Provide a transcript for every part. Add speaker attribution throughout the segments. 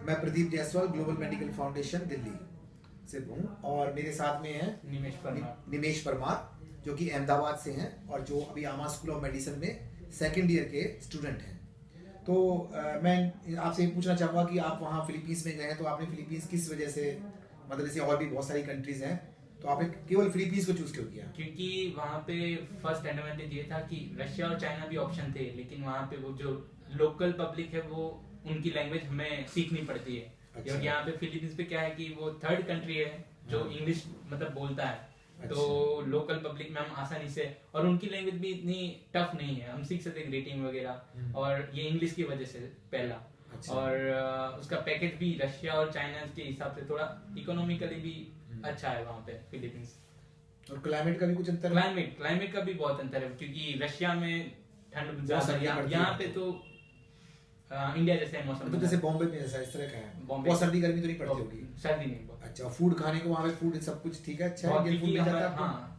Speaker 1: मैं Pradeep Jaiswal global medical foundation Delhi से हूँ और मेरे साथ में हैं निमेश परमार जो कि अहमदाबाद से हैं और जो अभी आमा स्कूल ऑफ मेडिसिन में सेकेंड ईयर के स्टूडेंट हैं। तो मैं आपसे ये पूछना चाहूँगा कि आप वहाँ फिलीपींस में गए हैं, तो आपने फिलीपींस किस वजह से, मतलब जैसे और भी बहुत सारी कंट्रीज हैं, तो आपने केवल फिलीपींस को चूज क्यों किया?
Speaker 2: क्योंकि वहाँ पे फर्स्ट एडवांटेज ये था कि रशिया और चाइना भी ऑप्शन थे, लेकिन वहाँ पे वो जो लोकल पब्लिक है वो उनकी लैंग्वेज हमें सीखनी पड़ती है।
Speaker 1: अच्छा।
Speaker 2: क्योंकि यहाँ पे फिलीपींस पे क्या है कि वो थर्ड कंट्री है जो इंग्लिश मतलब बोलता है।
Speaker 1: अच्छा।
Speaker 2: तो लोकल पब्लिक में हम आसानी से, और उनकी लैंग्वेज भी इतनी टफ नहीं है, हम सीख सकते हैं ग्रीटिंग वगैरह, और ये इंग्लिश की वजह से पहला।
Speaker 1: अच्छा।
Speaker 2: और उसका पैकेज भी रशिया और चाइना के हिसाब से थोड़ा इकोनॉमिकली भी अच्छा है वहाँ पे फिलीपींस।
Speaker 1: और क्लाइमेट का भी कुछ अंतर है?
Speaker 2: क्लाइमेट का भी बहुत अंतर है, क्योंकि रशिया में ठंड ज्यादा,
Speaker 1: सर्दी पड़ती है।
Speaker 2: यहाँ पे तो इंडिया जैसे मौसम,
Speaker 1: तो जैसे बॉम्बे में जैसा इस तरह का है,
Speaker 2: बॉम्बे
Speaker 1: बहुत सर्दी गर्मी तो नहीं पड़ती होगी?
Speaker 2: सर्दी नहीं बहुत।
Speaker 1: अच्छा, फूड खाने को वहाँ पे फूड सब कुछ ठीक है, अच्छा है,
Speaker 2: बहुत,
Speaker 1: इंडियन फूड
Speaker 2: क्योंकि
Speaker 1: मिल जाता है
Speaker 2: हमारे
Speaker 1: आपको?
Speaker 2: हाँ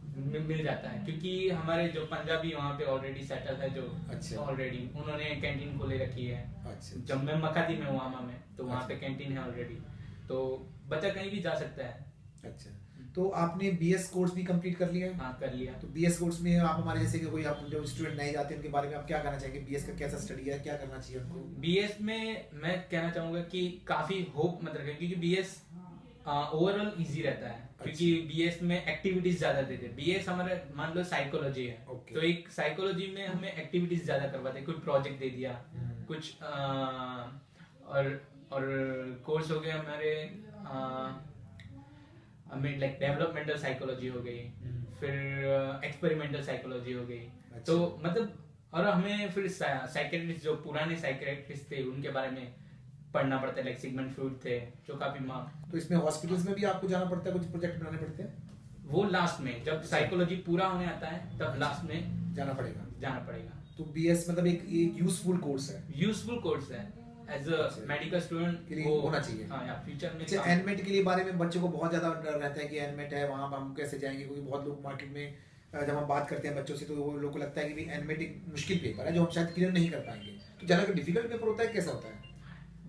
Speaker 2: मिल जाता है, क्योंकि हमारे जो पंजाबी वहाँ पे ऑलरेडी सेटल है जो,
Speaker 1: अच्छा।
Speaker 2: ऑलरेडी उन्होंने कैंटीन खोले रखी है।
Speaker 1: अच्छा।
Speaker 2: जब मैं मकाती में हूँ आमा में, तो वहाँ
Speaker 1: अच्छा।
Speaker 2: पे कैंटीन है ऑलरेडी, तो बच्चा कहीं भी जा सकता है।
Speaker 1: अच्छा, तो आपने बीएस कोर्स भी कंप्लीट कर लिया है?
Speaker 2: हाँ कर लिया।
Speaker 1: तो बीएस कोर्स में आप हमारे जैसे कि कोई आप जो स्टूडेंट नहीं जाते उनके बारे में आप क्या कहना चाहेंगे? बीएस का कैसा स्टडी है, क्या करना चाहिए उनको?
Speaker 2: बीएस में मैं कहना चाहूंगा कि काफी होप मत रखें, क्योंकि बीएस ओवरऑल इजी रहता है। क्योंकि बीएस में एक्टिविटीज ज्यादा देते हैं। बीएस हमारे मान लो साइकोलॉजी है, तो एक साइकोलॉजी में हमें एक्टिविटीज ज्यादा करवाते हैं, कोई प्रोजेक्ट दे दिया, कुछ और कोर्स हो गए हमारे लाइक डेवलपमेंटल साइकोलॉजी हो गई, फिर एक्सपेरिमेंटल साइकोलॉजी हो गई।
Speaker 1: अच्छा।
Speaker 2: तो मतलब, और हमें फिर साइकेट्रिस्ट जो पुराने साइकेट्रिस्ट थे उनके बारे में पढ़ना पड़ता है, लाइक सिगमंड फ्रॉइड थे जो काफी
Speaker 1: तो इसमें हॉस्पिटल्स में भी आपको जाना पड़ता है, कुछ प्रोजेक्ट बनाने पड़ते हैं?
Speaker 2: वो लास्ट में जब साइकोलॉजी पूरा होने आता है तब लास्ट में
Speaker 1: जाना पड़ेगा। तो बीएस मतलब एक यूजफुल कोर्स है?
Speaker 2: यूजफुल कोर्स है एज अ मेडिकल स्टूडेंट
Speaker 1: के लिए होना चाहिए।
Speaker 2: हाँ, या फ्यूचर में।
Speaker 1: अच्छा, एनमेट के लिए बारे में बच्चों को बहुत ज्यादा डर रहता है कि एनमेट है, वहां हम कैसे जाएंगे, क्योंकि बहुत लोग मार्केट में जब हम बात करते हैं बच्चों से तो वो लोगों को लगता है कि एनमेट एक मुश्किल पेपर है जो हम शायद क्लियर नहीं कर पाएंगे। तो ज्यादा डिफिकल्ट पेपर होता है, कैसा होता है?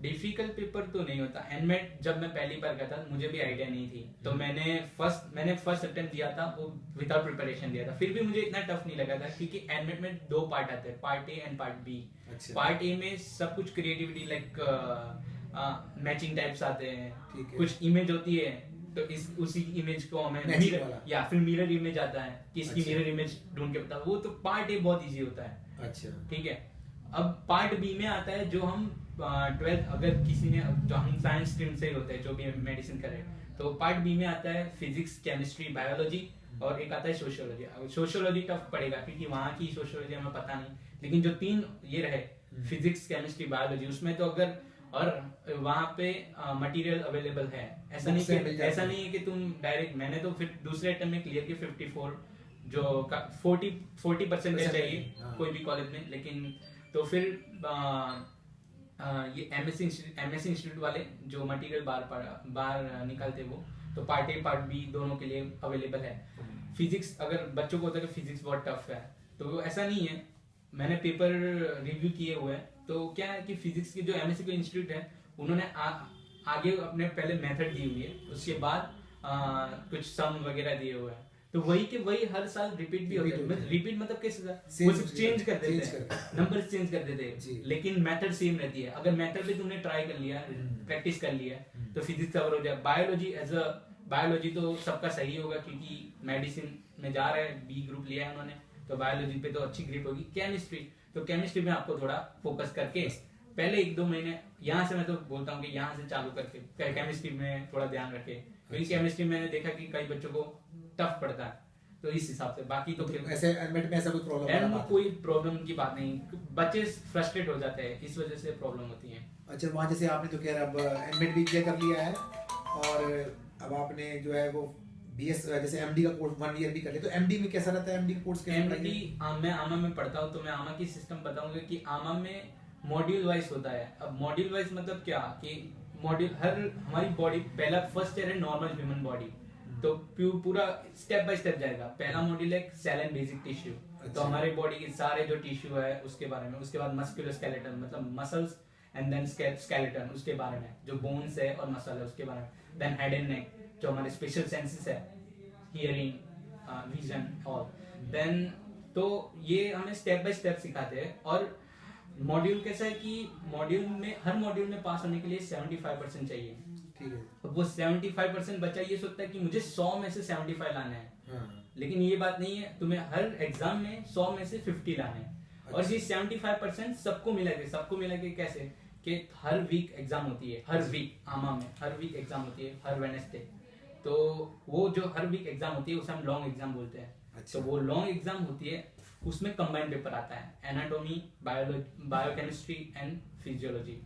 Speaker 2: डिफिकल्ट पेपर तो नहीं होता। एनमेट जब मैं पहली बार गया था मुझे भी आइडिया नहीं थी, तो मैंने फर्स्ट अटेम्प्ट दिया था, वो विदाउट प्रिपरेशन दिया था, फिर भी मुझे इतना टफ नहीं लगा था, क्योंकि एनमेट में 2 पार्ट आते हैं, part A and part B. Part A में सब कुछ क्रिएटिविटी, मैचिंग टाइप्स आते हैं, कुछ इमेज होती है, तो उसी इमेज को हमें या फिर मिरर इमेज आता है कि इसकी मिरर इमेज ढूंढ के बता, वो तो पार्ट ए बहुत इजी होता है।
Speaker 1: अच्छा,
Speaker 2: ठीक है। अब पार्ट बी में आता है जो हम 12th, अगर किसी ने, जो हम साइंस स्ट्रीम से होते हैं जो भी मेडिसिन कर रहे हैं, तो पार्ट बी में आता है फिजिक्स, केमिस्ट्री, बायोलॉजी, और एक आता है सोशियोलॉजी। सोशियोलॉजी टफ पड़ेगा क्योंकि वहाँ की सोशियोलॉजी हमें पता नहीं, लेकिन जो 3 ये रहे फिजिक्स, केमिस्ट्री, बायोलॉजी, उसमें तो अगर, और वहाँ पे मटेरियल अवेलेबल है, ऐसा नहीं है कि तुम डायरेक्ट, मैंने तो फिर दूसरे अटेम्प्ट में क्लियर किया 54, जो 40% चाहिए कोई भी कॉलेज में, लेकिन तो फिर ये एमएससी इंस्टीट्यूट वाले जो मटेरियल बाहर निकालते वो, तो पार्ट ए पार्ट बी दोनों के लिए अवेलेबल है। फिजिक्स, अगर बच्चों को होता है कि फिजिक्स बहुत टफ है, तो ऐसा नहीं है, मैंने पेपर रिव्यू किए हुए हैं, तो क्या है कि फिजिक्स के जो एमएससी के इंस्टीट्यूट है उन्होंने आगे अपने पहले मेथड दी हुई है, उसके बाद कुछ सम वगैरह दिए हुए हैं, तो वही के वही हर साल रिपीट भी होते हैं। रिपीट मतलब कैसे, वो सिर्फ चेंज कर देते हैं, नंबर्स चेंज कर देते हैं, लेकिन मेथड सेम रहती है। अगर मेथड भी तुमने ट्राई कर लिया, प्रैक्टिस कर लिया, तो फिजिक्स कवर हो जाए। बायोलॉजी तो सबका सही होगा, क्योंकि मेडिसिन में जा रहे हैं, बी ग्रुप लिया है उन्होंने, तो बायोलॉजी पे तो अच्छी ग्रिप होगी। केमिस्ट्री में आपको थोड़ा फोकस करके पहले 1-2 महीने, यहाँ से मैं तो बोलता हूँ कि यहाँ से चालू करके केमिस्ट्री में थोड़ा ध्यान रखे, क्योंकि केमिस्ट्री मैंने देखा कि कई बच्चों को टफ पड़ता है, तो इस हिसाब से। बाकी तो
Speaker 1: ऐसे एडमिट में ऐसा
Speaker 2: कोई प्रॉब्लम की बात नहीं, बच्चे फ्रस्ट्रेट हो जाते हैं, इस वजह से प्रॉब्लम होती है।
Speaker 1: अच्छा, वहाँ जैसे आपने तो खैर अब एडमिट भी क्लियर कर लिया है, और अब आपने जो है वो बीएस जैसे एमडी का कोर्स 1 ईयर भी कर लिया, तो एमडी में कैसा रहता है? एमडी का कोर्स कैसा रहता है?
Speaker 2: एमडी मैं आमा में पढ़ता हूँ, तो मैं आमा की सिस्टम बताऊंगा कि आमा में मॉड्यूल वाइज होता है। अब मॉड्यूल वाइज मतलब क्या, कि मॉड्यूल हमारी बॉडी, पहला फर्स्ट ईयर है नॉर्मल ह्यूमन बॉडी, तो पूरा स्टेप बाय स्टेप जाएगा। पहला मॉड्यूल है सेल एंड बेसिक टिश्यू, तो हमारी बॉडी के सारे जो टिश्यू है उसके बारे में। उसके बाद मस्कुलोस्केलेटल मतलब मसल्स एंड देन स्केलेटन उसके बारे में, जो बोन्स है और मसल है उसके बारे में, देन हेड एंड नेक जो हमारे स्पेशल सेंसेस है, हियरिंग, विजन ऑल, देन तो ये हमें स्टेप बाय स्टेप सिखाते हैं। और मॉड्यूल कैसा है कि मॉड्यूल में हर मॉड्यूल में पास होने के लिए 75% चाहिए,
Speaker 1: ठीक है।
Speaker 2: अब वो 75% बच्चा ये सोचता है कि मुझे 100 में से 75 लाना है, लेकिन ये बात नहीं है, तुम्हें हर एग्जाम में 100 में से 50 लाने हैं। और ये 75% सबको मिला के कैसे कि हर वीक एग्जाम होती है, हर वीक आमा में हर वीक एग्जाम होती है, हर वेडनेसडे। तो वो जो हर वीक एग्जाम होती है उसे हम लॉन्ग एग्जाम बोलते हैं। तो वो लॉन्ग एग्जाम होती है, उसमें कंबाइंड पेपर आता है, एनाटॉमी, बायोकेमिस्ट्री एंड फिजियोलॉजी,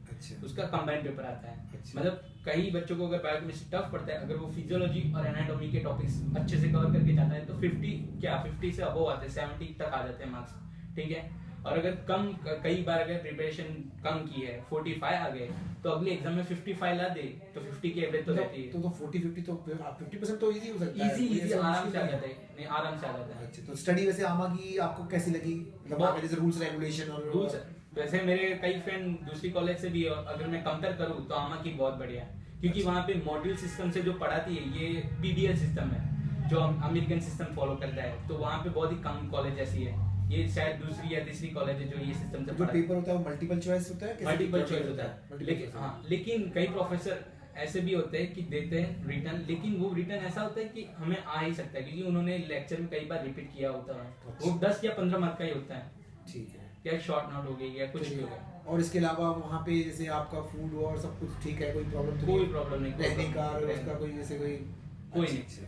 Speaker 2: उसका कंबाइंड पेपर आता है। मतलब कई बच्चों को अगर बायोकेमिस्ट्री टफ पड़ता है, अगर वो फिजियोलॉजी और एनाटॉमी के टॉपिक्स अच्छे से कवर करके जाता है तो 50 से अबव आते हैं, 70 तक आ जाते हैं मार्क्स, ठीक है। और अगर कई बार अगर प्रिपरेशन कम की है, 45 आ गए, तो अगले एग्जाम में 55 ला दे तो 50 की एवरेज तो रहती है।
Speaker 1: तो 40-50 तो 50% तो इजी हो सकता है,
Speaker 2: इजी आराम से आ जाता है, नहीं आराम से आ जाता है।
Speaker 1: अच्छा, तो स्टडी वैसे आमा की आपको कैसी लगी, मतलब आगे जैसे रूल्स रेगुलेशन और
Speaker 2: रूल्स, वैसे मेरे कई फ्रेंड दूसरी कॉलेज से भी, और अगर मैं कंपेयर करूँ तो आमा की बहुत बढ़िया है, क्योंकि वहाँ पे मॉड्यूल सिस्टम से जो पढ़ाती है, ये पीडीएल सिस्टम है जो अमेरिकन सिस्टम फॉलो करता है, तो वहाँ पे बहुत ही कम कॉलेज ऐसी है, ये शायद दूसरी या तीसरी कॉलेज है जो ये सिस्टम से
Speaker 1: जो पेपर होता है वो मल्टीपल चॉइस होता है,
Speaker 2: मल्टीपल चॉइस होता है, लेकिन कई प्रोफेसर ऐसे भी होते हैं कि देते हैं रिटर्न, लेकिन वो रिटर्न ऐसा होता है कि हमें आ ही सकता है, क्योंकि उन्होंने लेक्चर में कई बार रिपीट किया होता है, वो 10 या 15 मार्क का ही होता है,
Speaker 1: ठीक है,
Speaker 2: या शॉर्ट नोट हो गई या कुछ भी हो गया।
Speaker 1: और इसके अलावा वहाँ पे जैसे आपका फूड और सब कुछ ठीक है, कोई प्रॉब्लम तो
Speaker 2: कोई प्रॉब्लम नहीं,
Speaker 1: रहने का उसका कोई जैसे कोई
Speaker 2: नहीं,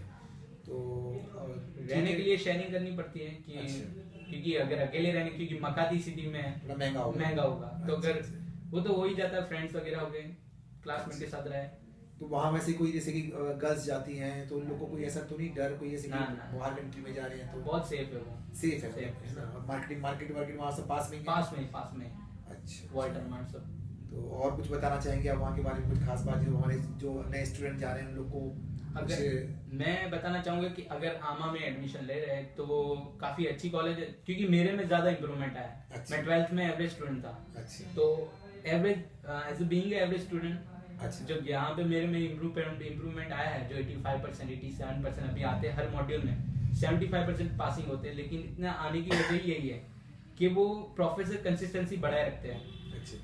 Speaker 1: तो
Speaker 2: रहने के लिए शेयरिंग करनी पड़ती है कि क्योंकि अगर अकेले रहने, क्योंकि मकाती सिटी में महंगा होगा, तो अगर वो तो हो ही जाता है, फ्रेंड्स वगैरह हो गए, क्लासमेट के साथ रहे।
Speaker 1: तो वहाँ वैसे कोई जैसे कि गर्ल्स जाती हैं तो उन लोगों को कोई ऐसा तो नहीं डर, कोई जैसे कि बाहर कंट्री में जा रहे हैं तो
Speaker 2: बहुत सेफ है, वो
Speaker 1: सेफ है ना, मार्केट वहाँ सब पास में अच्छा,
Speaker 2: वाटर मार्ट सब।
Speaker 1: तो और कुछ बताना चाहेंगे आप वहाँ के बारे में, कुछ खास बात जो हमारे जो नए स्टूडेंट जा रहे हैं उन लोग को?
Speaker 2: अगर मैं बताना चाहूंगा कि अगर आमा में एडमिशन ले रहे हैं तो काफी अच्छी कॉलेज है, क्योंकि मेरे में ज्यादा इंप्रूवमेंट आया। मैं 12th में एवरेज स्टूडेंट था, तो average as a being average student जो यहाँ पे मेरे में इम्प्रूवमेंट आया है, जो 85%, 87% अभी आते हैं हर मॉड्यूल में, 75% पासिंग होते हैं, लेकिन इतना आने की वजह यही है कि वो प्रोफेसर कंसिस्टेंसी बढ़ाए रखते हैं।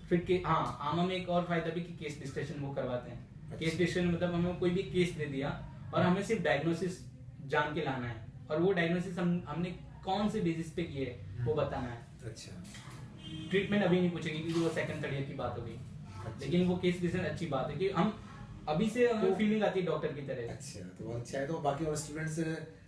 Speaker 2: फिर आमा में एक और फायदा भी कि केस डिस्कशन वो करवाते हैं। केस डिस्कशन मतलब हमें कोई भी केस दे दिया और हमें सिर्फ डायग्नोसिस जान के लाना है, और वो डायग्नोसिस हमने कौन से बेसिस पे किए वो बताना है।
Speaker 1: अच्छा,
Speaker 2: ट्रीटमेंट अभी नहीं पूछेगी क्योंकि वो सेकंड थर्ड ईयर की बात होगी, लेकिन वो केस डिस्कशन अच्छी बात है कि हम अभी से हमें फीलिंग आती है डॉक्टर की तरह।
Speaker 1: अच्छा, तो बहुत अच्छा है। तो बाकी और स्टूडेंट्स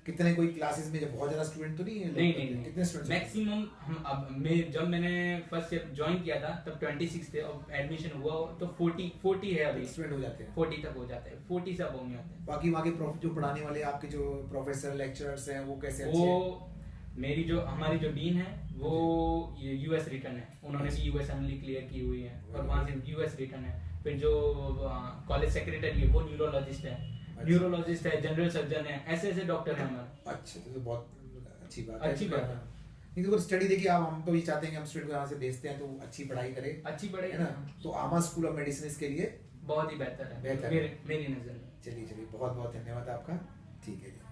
Speaker 1: कितने, कोई क्लासेस में जब बहुत ज्यादा स्टूडेंट तो नहीं है?
Speaker 2: नहीं,
Speaker 1: कितने स्टूडेंट्स
Speaker 2: मैक्सिमम हम जब मैंने फर्स्ट ईयर ज्वाइन किया था तब 26 थे, और एडमिशन हुआ तो 40 है अभी,
Speaker 1: स्टूडेंट हो जाते हैं,
Speaker 2: 40 तक हो जाते हैं, 40 से अब नहीं आते हैं।
Speaker 1: बाकी वहाँ के जो पढ़ाने वाले आपके जो प्रोफेसर लेक्चरर्स हैं वो कैसे?
Speaker 2: वो मेरी जो हमारी जो डीन है वो ये यूएस रिटर्न है, उन्होंने भी यूएस एमएलई क्लियर की हुई है और वहाँ से यूएस रिटर्न है। फिर जो कॉलेज सेक्रेटरी है वो न्यूरोलॉजिस्ट है, न्यूरोलॉजिस्ट है, जनरल सर्जन है, ऐसे डॉक्टर है हमारे।
Speaker 1: अच्छा, तो बहुत अच्छी बात
Speaker 2: है।
Speaker 1: नहीं तो स्टडी देखिए, आप हम तो भी चाहते हैं कि हम स्टूडेंट को यहाँ से भेजते हैं तो अच्छी पढ़ाई करे,
Speaker 2: है
Speaker 1: ना, तो आमा स्कूल ऑफ मेडिसिन इसके लिए
Speaker 2: बहुत ही बेहतर है मेरी नजर में।
Speaker 1: चलिए बहुत बहुत धन्यवाद आपका, ठीक है।